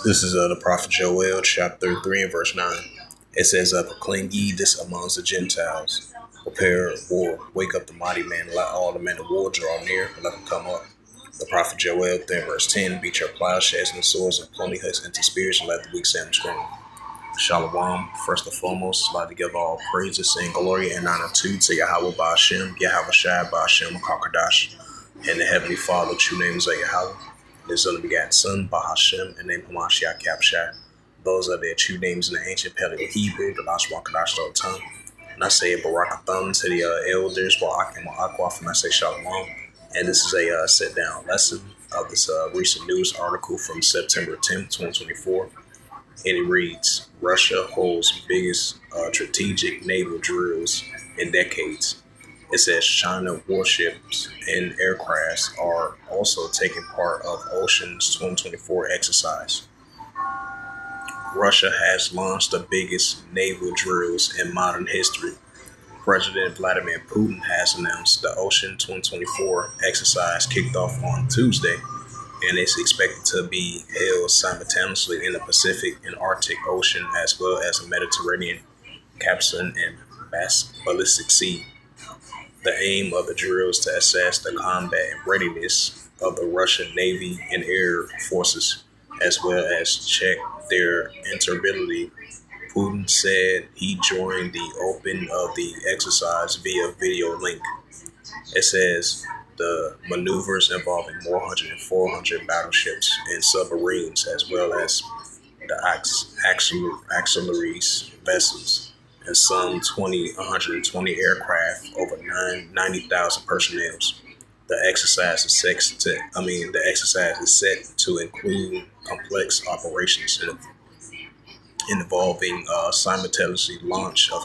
This is the prophet Joel, chapter 3 and verse 9. It says, Proclaim ye this amongst the Gentiles. Prepare war. Wake up the mighty man. Let all the men of war draw near. Let them come up. The prophet Joel 3 and verse 10. Beat your plowshares and swords and plenty hooks into spears and let the weak stand strong. Shalom. First and foremost, I'd like to give all praises and glory and honor to Yahweh Ba'Shem, Yahweh Shai Ba'Shem, Kakadash, and the Heavenly Father, true names of Yahweh. His only begotten Son, Bahashem, and name Hamashiach Kapshai. Those are their true names in the ancient Paleo Hebrew, the Lashwa Kadash all the time. And I say Barakatham to the elders, Wa'akim Wa'akwaf, and I say Shalom. And this is a sit down lesson of this recent news article from September 10th, 2024. And it reads, Russia holds biggest strategic naval drills in decades. It says China warships and aircrafts are also taking part of Ocean's 2024 exercise. Russia has launched the biggest naval drills in modern history. President Vladimir Putin has announced the Ocean 2024 exercise kicked off on Tuesday, and it's expected to be held simultaneously in the Pacific and Arctic Ocean as well as the Mediterranean, Caspian, and Baltic Sea. The aim of the drill is to assess the combat readiness of the Russian Navy and Air Forces, as well as check their interoperability. Putin said he joined the open of the exercise via video link. It says the maneuvers involving more than 400 battleships and submarines, as well as the auxiliaries vessels and some 120 aircraft, over 90,000 personnel. The exercise is set to include complex operations involving simultaneously launch of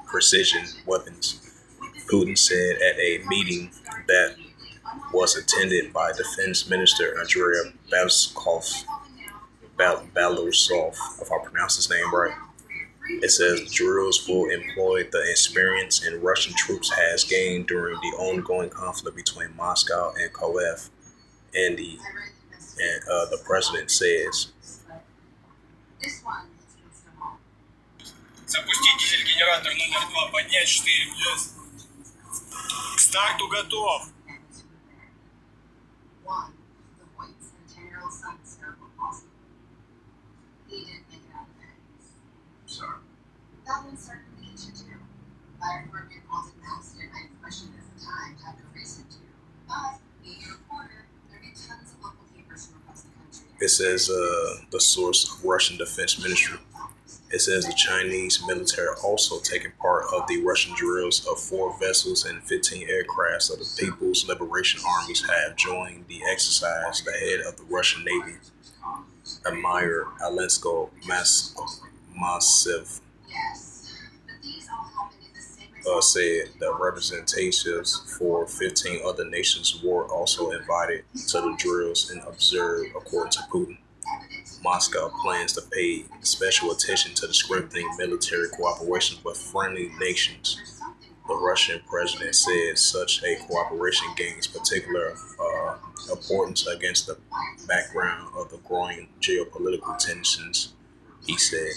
precision weapons. Putin said at a meeting that was attended by Defense Minister Andrei Balosov, if I pronounce his name right. It says the drills will employ the experience and Russian troops has gained during the ongoing conflict between Moscow and Kiev, and the president says. Запустить дизель-генератор номер 2, поднять 4 плюс. К старту готов. That one started in the kitchen too. Fire department called it an accident. I questioned it at the time to have no reason to. But being a reporter, there get tons of local papers from across the country. It says the source of Russian Defense Ministry. It says the Chinese military also taking part of the Russian drills of 4 vessels and 15 aircrafts of the People's Liberation Armies have joined the exercise. The head of the Russian Navy, Amir Alensko Massive, said the representatives for 15 other nations were also invited to the drills and observed, according to Putin. Moscow plans to pay special attention to the strengthening military cooperation with friendly nations. The Russian president said such a cooperation gains particular importance against the background of the growing geopolitical tensions. He said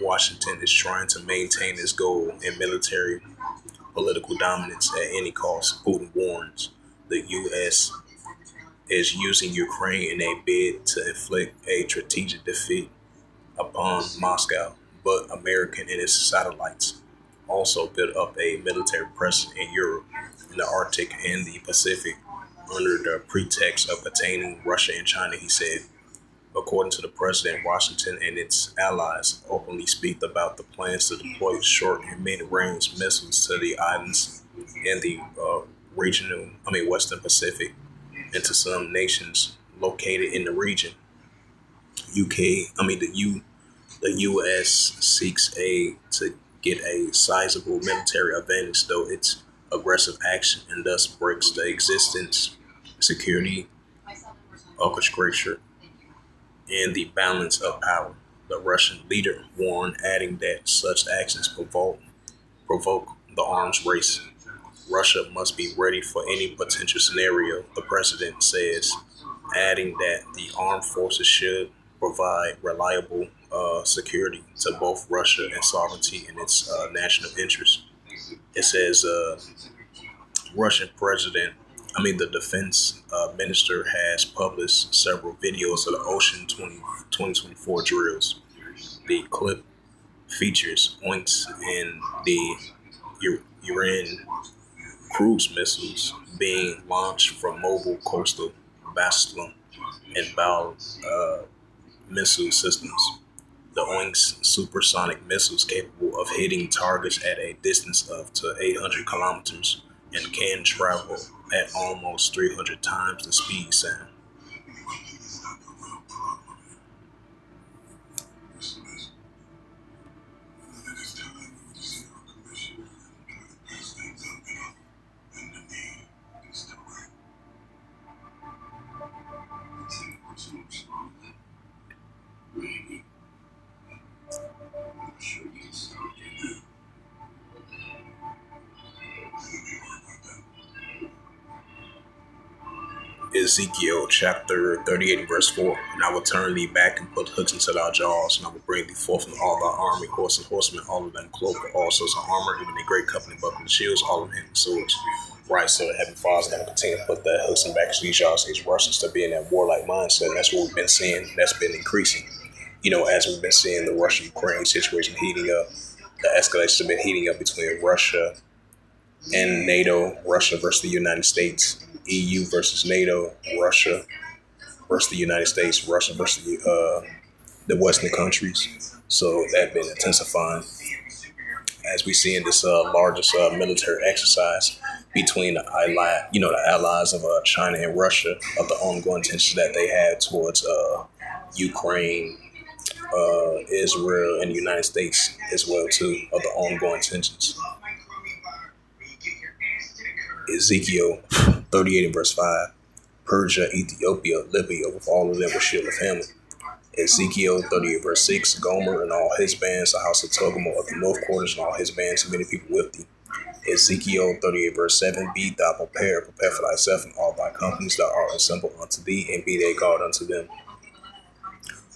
Washington is trying to maintain its goal in military political dominance at any cost. Putin warns the U.S. is using Ukraine in a bid to inflict a strategic defeat upon Moscow, but America and its satellites also built up a military presence in Europe, in the Arctic, and the Pacific under the pretext of containing Russia and China, he said. According to the president, Washington and its allies openly speak about the plans to deploy short and mid-range missiles to the islands in the Western Pacific and to some nations located in the region. The U.S. seeks to get a sizable military advantage, though its aggressive action and thus breaks the existence, security, orchestration, and the balance of power. The Russian leader warned, adding that such actions provoke the arms race. Russia must be ready for any potential scenario, the president says. adding that the armed forces should provide reliable security to both Russia and sovereignty and its national interests. It says Russian president, the defense minister has published several videos of the Ocean 2024 drills. The clip features oinks in the Iran cruise missiles being launched from mobile coastal Bastion and Bal missile systems. The Oinks supersonic missiles capable of hitting targets at a distance of to 800 kilometers and can travel at almost 300 times the speed sound. Ezekiel chapter 38 verse 4. And I will turn thee back and put hooks into thy jaws, and I will bring thee forth in all thy army, horse and horsemen, all of them clothed with all sorts of armor, even a great company buckler and shields, all of them having swords. Right, so the Heavenly Father's going to continue to put that hooks and back to these jaws, these Russians to be in that warlike mindset. And that's what we've been seeing. That's been increasing. As we've been seeing the Russia-Ukraine situation heating up, the escalations have been heating up between Russia and NATO, Russia versus the United States, EU versus NATO, Russia versus the United States, Russia versus the Western countries. So that's been intensifying as we see in this largest military exercise between the allies of China and Russia, of the ongoing tensions that they have towards Ukraine, Israel, and the United States as well too, of the ongoing tensions. Ezekiel 38 and verse 5. Persia, Ethiopia, Libya, with all of them were shield of him. Ezekiel 38 verse 6. Gomer and all his bands, the house of Togarmah of the north quarters and all his bands, and many people with thee. Ezekiel 38 verse 7. Be thou prepared, prepare for thyself and all thy companies that are assembled unto thee, and be they God unto them.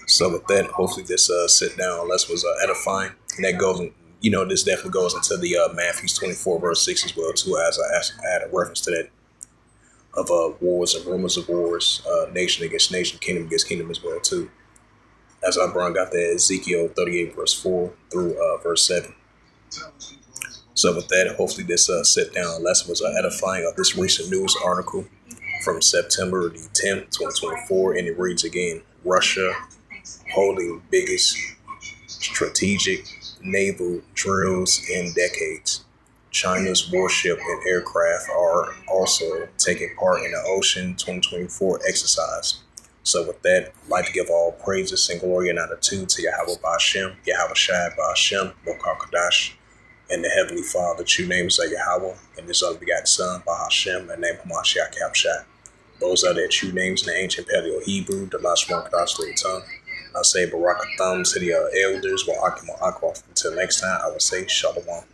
So with that, hopefully this sit down lesson was edifying. And that goes, this definitely goes into the Matthew 24 verse 6 as well too, as I add a reference to that of wars and rumors of wars, nation against nation, kingdom against kingdom as well too. As I brought out there, Ezekiel 38 verse 4 through verse 7. So with that, hopefully this sit down lesson was edifying of this recent news article from September the 10th, 2024, and it reads again: Russia holding biggest strategic naval drills in decades. China's warship and aircraft are also taking part in the Ocean 2024 exercise. So with that, I'd like to give all praises and glory and honor to Yahweh Ba'Shem, Yahweh Shai Ba'Shem, Mokar Kadash, and the Heavenly Father, true names of Yahweh, and His unbegotten Son, Bahashem, and name Hamashiach Kapshai. Those are their true names in the ancient Paleo Hebrew, the last one Kadash tongue. I say Barakatham to the elders, Wa'akim Wa'akwa. Until next time, I will say Shalom.